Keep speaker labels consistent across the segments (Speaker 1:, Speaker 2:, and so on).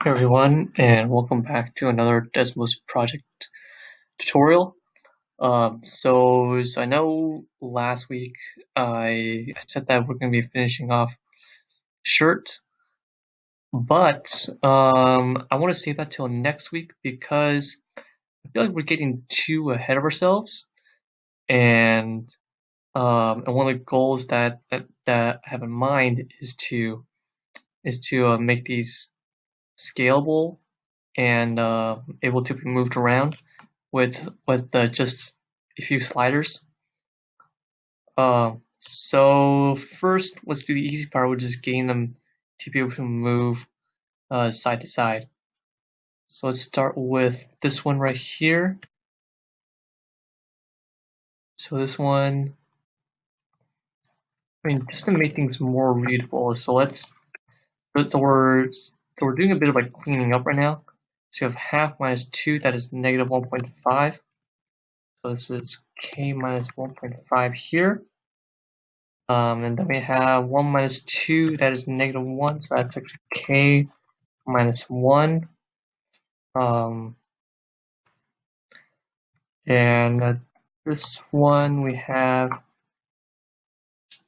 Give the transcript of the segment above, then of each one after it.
Speaker 1: Hey everyone, and welcome back to another Desmos project tutorial. So I know last week I said that we're going to be finishing off shirt, but I want to save that till next week because I feel like we're getting too ahead of ourselves, and and one of the goals that I have in mind is to make these scalable and able to be moved around with just a few sliders. So first, let's do the easy part, which is getting them to be able to move side to side. So let's start with this one right here. So this one, just to make things more readable. So we're doing a bit of like cleaning up right now. So you have half minus 2, that is negative 1.5. So this is k minus 1.5 here. And then we have 1 minus 2, that is negative 1, so that's actually k minus 1. And this one we have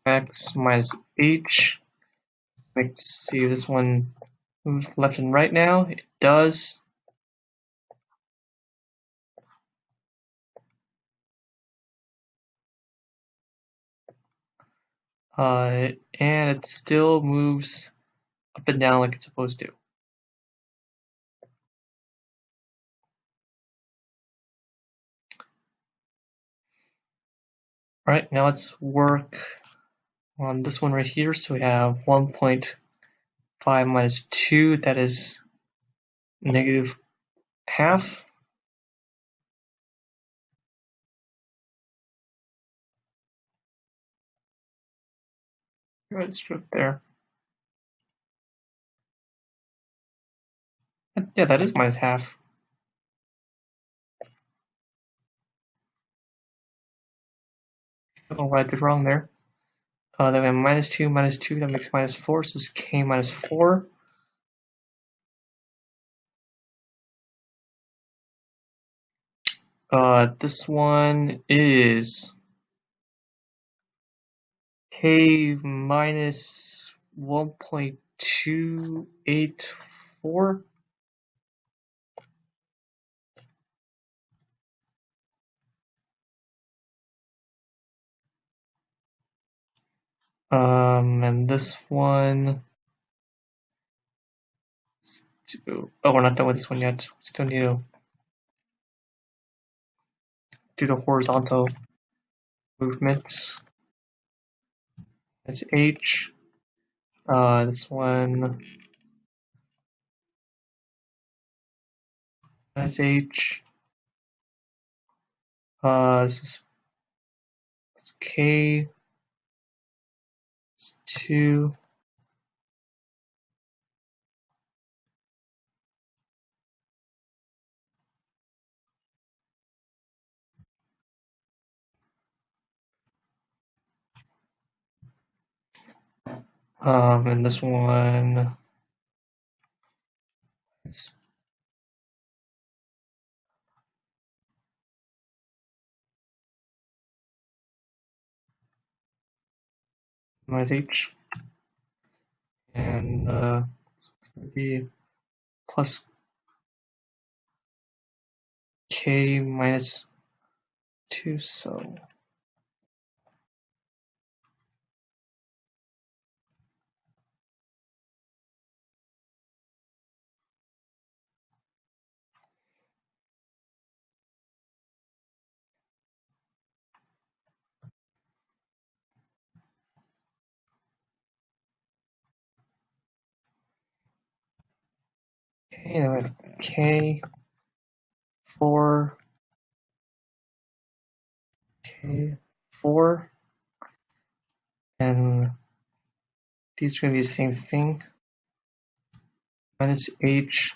Speaker 1: x minus h. Let's see, this one moves left and right now. It does. And it still moves up and down like it's supposed to. Alright, now let's work on this one right here. So we have 1.5 minus 2, that is negative half. Right strip there. Yeah, that is minus half. I don't know what I did wrong there. Then we have minus 2, that makes minus 4, so it's k minus 4. This one is k minus 1.284. And this one, we're not done with this one yet. Still need to do the horizontal movements. That's h. This one, that's h. This is k. 2. And this one is minus h, and it's going to be plus k minus 2, so okay, then we have k 4, k 4, and these are going to be the same thing, minus h.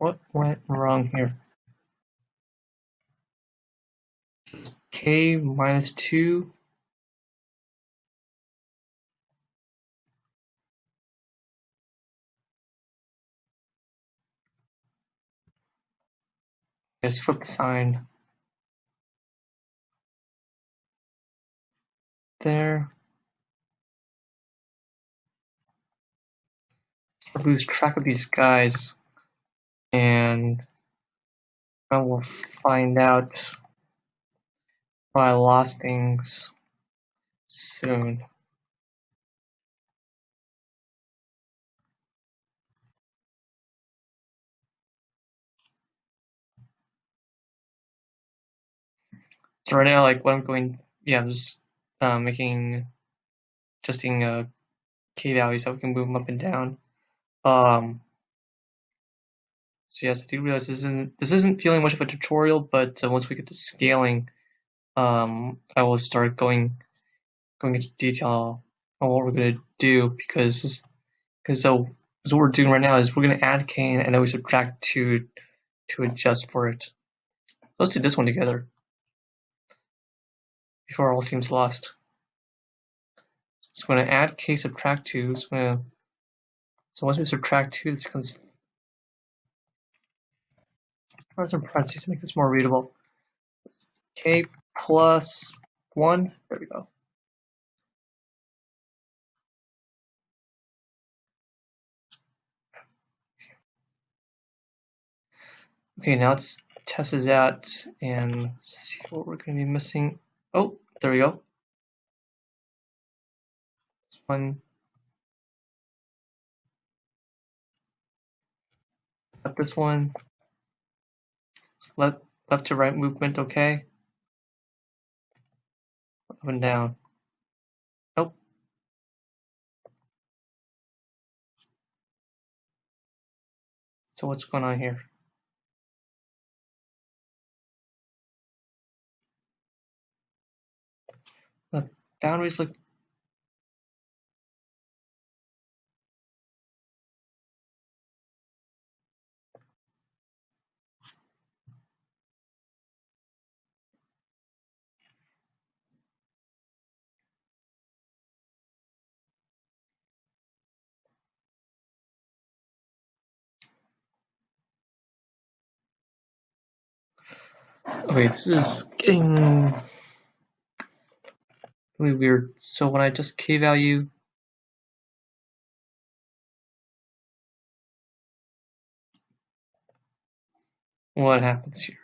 Speaker 1: What went wrong here? K minus 2. Let's flip the sign. There. I lose track of these guys, and I will find out why I lost things soon. So right now, like what I'm going, I'm just adjusting key values so we can move them up and down. So yes, I do realize this isn't feeling much of a tutorial, but once we get to scaling, I will start going into detail on what we're gonna do because so what we're doing right now is we're gonna add k and then we subtract 2 to adjust for it. Let's do this one together before all seems lost. So I'm going to add k, subtract 2. So once we subtract 2, this becomes some parentheses to make this more readable. K plus 1. There we go. Okay, now let's test this out and see what we're going to be missing. Oh, there we go. This one. Left this one. Left to right movement, okay. Up and down. Nope. So what's going on here? The boundaries look. Okay, this is getting really weird. So when I just k value, what happens here?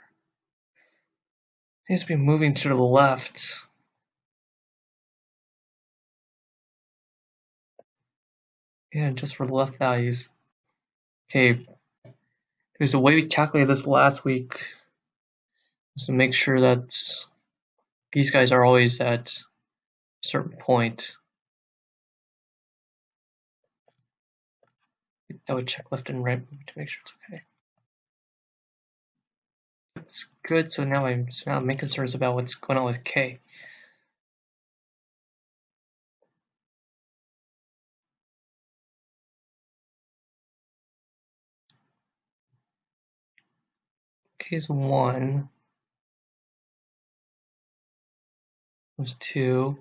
Speaker 1: It needs to be moving to the left. Yeah, just for the left values. Okay, there's a way we calculated this last week. Just to make sure that these guys are always at a certain point. I would check left and right to make sure it's okay. It's good, so now I'm main concern is about what's going on with K. K is 1. Was 2.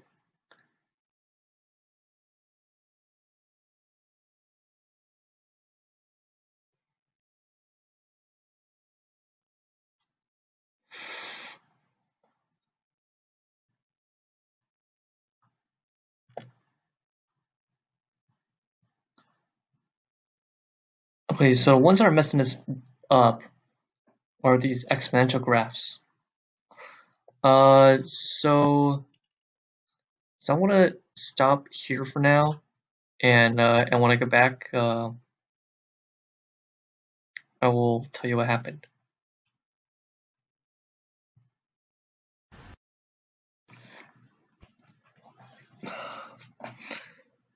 Speaker 1: Okay, so once I'm messing this up, are these exponential graphs. So I want to stop here for now, and when I get back, I will tell you what happened.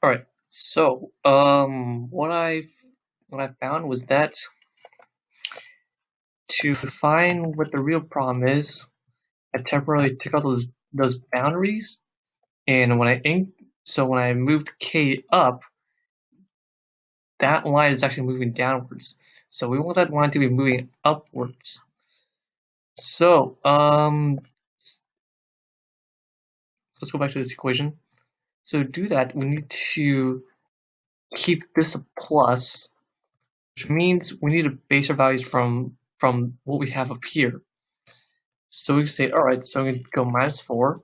Speaker 1: All right. So what I found was that to find what the real problem is, I temporarily took out those boundaries, and when I moved k up, that line is actually moving downwards. So we want that line to be moving upwards. So let's go back to this equation. So to do that, we need to keep this a plus, which means we need to base our values from what we have up here. So we can say, all right, so we can go -4.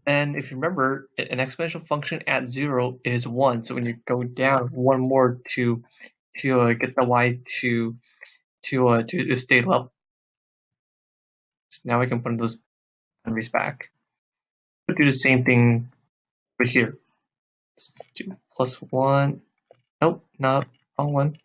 Speaker 1: And if you remember, an exponential function at 0 is 1. So when you go down one more to get the y to stay level. So now we can put those boundaries back. But do the same thing over here. Let's do +1. Nope, not wrong one.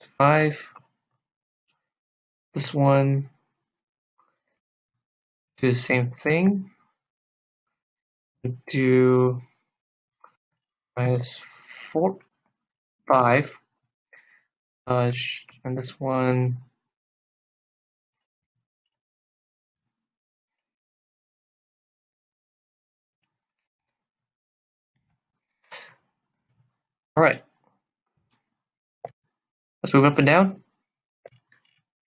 Speaker 1: It's 5. This one, do the same thing. Do -4, 5. And this one, all right. Let's move up and down.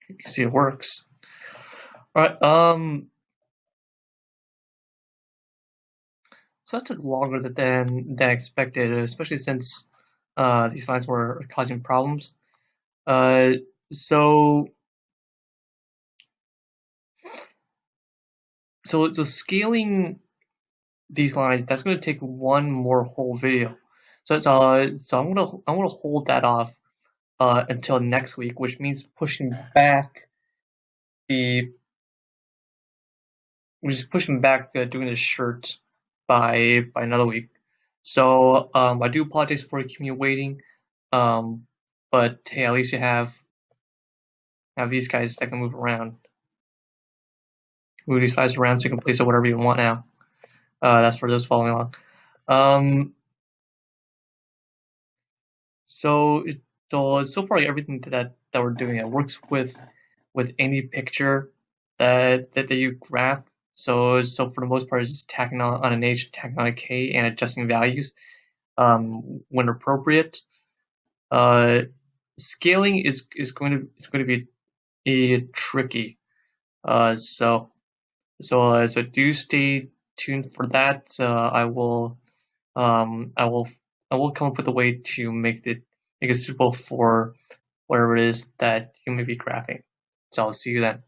Speaker 1: You can see it works. All right. So that took longer than expected, especially since these lines were causing problems. So scaling these lines, that's going to take one more whole video. So I'm gonna hold that off until next week, which means pushing back the doing this shirt by another week. So I do apologize for keeping you waiting. But hey, at least you have these guys that can move around. Move these slides around so you can place it whatever you want now. That's for those following along. So so far everything that we're doing, it works with any picture that you graph. So for the most part, it's just tacking on an H, tacking on a K, and adjusting values when appropriate. Scaling is going to be tricky. So do stay tuned for that. I will come up with a way to make it suitable for whatever it is that you may be graphing. So I'll see you then.